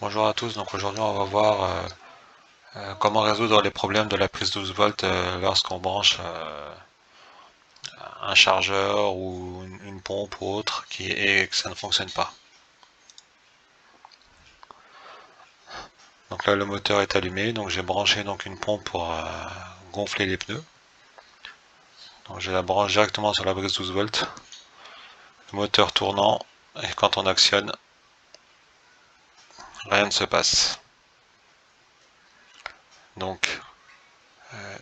Bonjour à tous, donc aujourd'hui on va voir comment résoudre les problèmes de la prise 12 volts lorsqu'on branche un chargeur ou une pompe ou autre et que ça ne fonctionne pas. Donc là le moteur est allumé, donc j'ai branché donc une pompe pour gonfler les pneus. Donc je la branche directement sur la prise 12 volts, le moteur tournant, et quand on actionne, rien ne se passe. Donc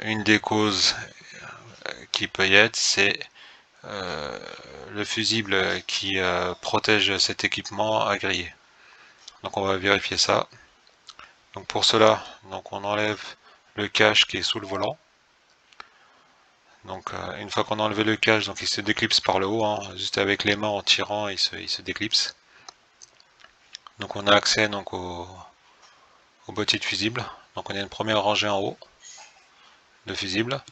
une des causes qui peut y être, c'est le fusible qui protège cet équipement a grillé. Donc on va vérifier ça. Donc pour cela, donc on enlève le cache qui est sous le volant. Donc une fois qu'on a enlevé le cache, donc il se déclipse par le haut, hein, juste avec les mains en tirant, il se déclipse. Donc on a accès donc au boîtier de fusible. Donc on a une première rangée en haut de fusible.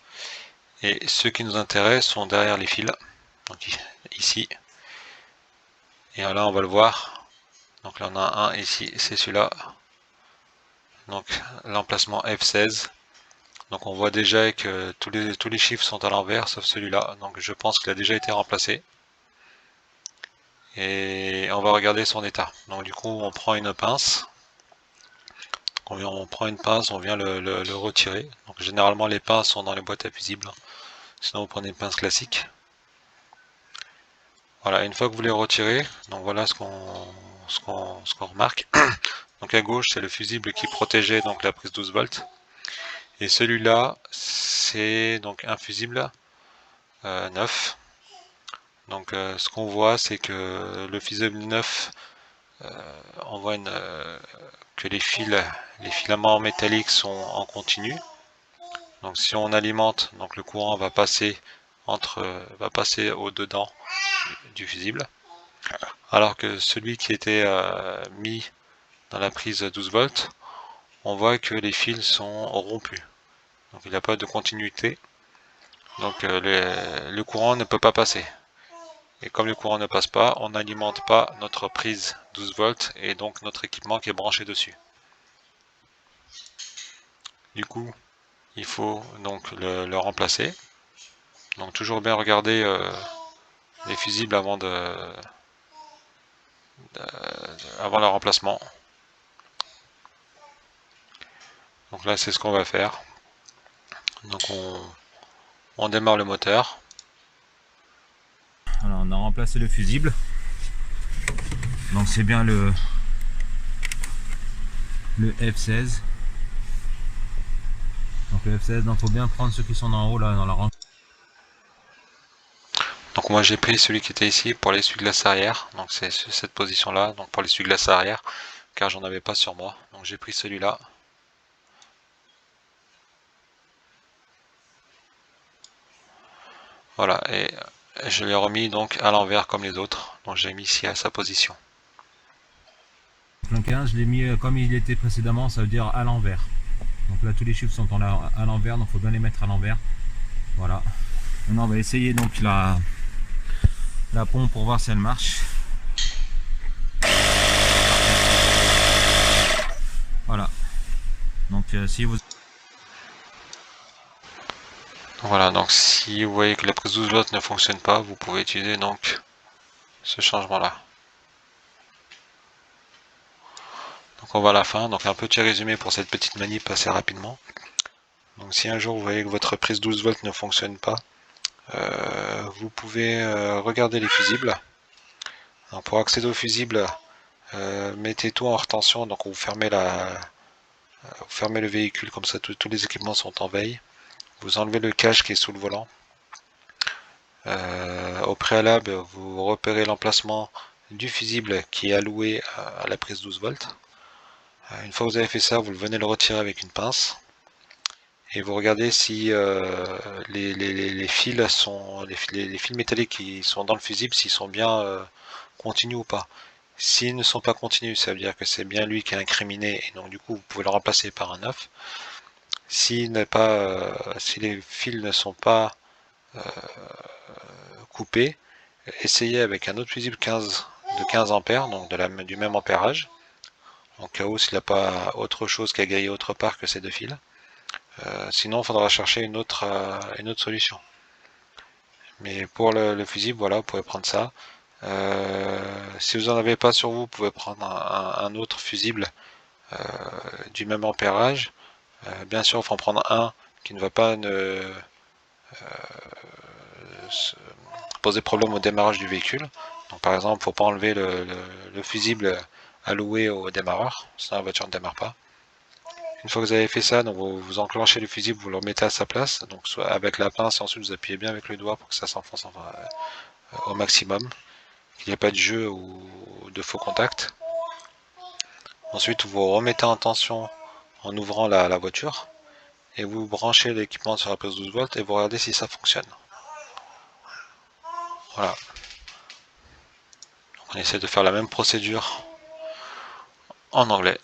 Et ceux qui nous intéressent sont derrière les fils. Donc ici. Et là on va le voir. Donc là on a un ici, c'est celui-là. Donc l'emplacement F16. Donc on voit déjà que tous les chiffres sont à l'envers sauf celui-là. Donc je pense qu'il a déjà été remplacé. Et on va regarder son état. Donc du coup on prend une pince. On prend une pince, on vient le retirer. Donc généralement les pinces sont dans les boîtes à fusibles. Sinon vous prenez une pince classique. Voilà, une fois que vous les retirez, donc voilà ce qu'on remarque. Donc à gauche c'est le fusible qui protégeait donc la prise 12 volts. Et celui-là c'est donc un fusible neuf. Donc ce qu'on voit c'est que le fusible neuf, on voit que les filaments métalliques sont en continu. Donc si on alimente, donc le courant va passer au dedans du fusible. Alors que celui qui était mis dans la prise 12 volts, on voit que les fils sont rompus. Donc il n'y a pas de continuité. Donc le courant ne peut pas passer. Et comme le courant ne passe pas, on n'alimente pas notre prise 12 volts et donc notre équipement qui est branché dessus. Du coup, il faut donc le remplacer. Donc toujours bien regarder les fusibles avant le remplacement. Donc là c'est ce qu'on va faire. Donc on démarre le moteur. Alors on a remplacé le fusible. Donc c'est bien le F16. Donc le F16, donc faut bien prendre ceux qui sont en haut là dans la rangée. Donc moi j'ai pris celui qui était ici pour l'essuie-glace arrière. Donc c'est cette position là, donc pour l'essuie-glace arrière, car j'en avais pas sur moi. Donc j'ai pris celui-là. Voilà, et je l'ai remis donc à l'envers comme les autres. Donc j'ai mis ici à sa position. Le 15, je l'ai mis comme il était précédemment, ça veut dire à l'envers. Donc là tous les chiffres sont à l'envers, donc il faut bien les mettre à l'envers. Voilà. Maintenant on va essayer donc la pompe pour voir si elle marche. Voilà. Donc si vous... Voilà, donc si vous voyez que la prise 12 volts ne fonctionne pas, vous pouvez utiliser donc ce changement là. Donc on va à la fin, donc un petit résumé pour cette petite manip assez rapidement. Donc si un jour vous voyez que votre prise 12 volts ne fonctionne pas, vous pouvez regarder les fusibles. Donc pour accéder aux fusibles, mettez tout en retention, donc vous fermez le véhicule, comme ça tous les équipements sont en veille. Vous enlevez le cache qui est sous le volant. Au préalable, vous repérez l'emplacement du fusible qui est alloué à la prise 12 volts. Une fois que vous avez fait ça, vous venez le retirer avec une pince et vous regardez si les fils sont les fils métalliques qui sont dans le fusible, s'ils sont bien continus ou pas. S'ils ne sont pas continus, ça veut dire que c'est bien lui qui est incriminé et donc du coup vous pouvez le remplacer par un neuf. Si les fils ne sont pas coupés, essayez avec un autre fusible de 15 ampères, donc du même ampérage. en cas où s'il n'a pas autre chose qu'à griller autre part que ces deux fils. Sinon, il faudra chercher une autre solution. Mais pour le fusible, voilà, vous pouvez prendre ça. Si vous n'en avez pas sur vous, vous pouvez prendre un autre fusible du même ampérage. Bien sûr, il faut en prendre un qui ne va pas poser problème au démarrage du véhicule. Donc, par exemple, il ne faut pas enlever le fusible alloué au démarreur, sinon la voiture ne démarre pas. Une fois que vous avez fait ça, donc vous enclenchez le fusible, vous le remettez à sa place, donc soit avec la pince et ensuite vous appuyez bien avec le doigt pour que ça s'enfonce au maximum, qu'il n'y ait pas de jeu ou de faux contact. Ensuite, vous remettez en tension en ouvrant la voiture et vous branchez l'équipement sur la prise 12 volts et vous regardez si ça fonctionne. Voilà. On essaie de faire la même procédure en anglais.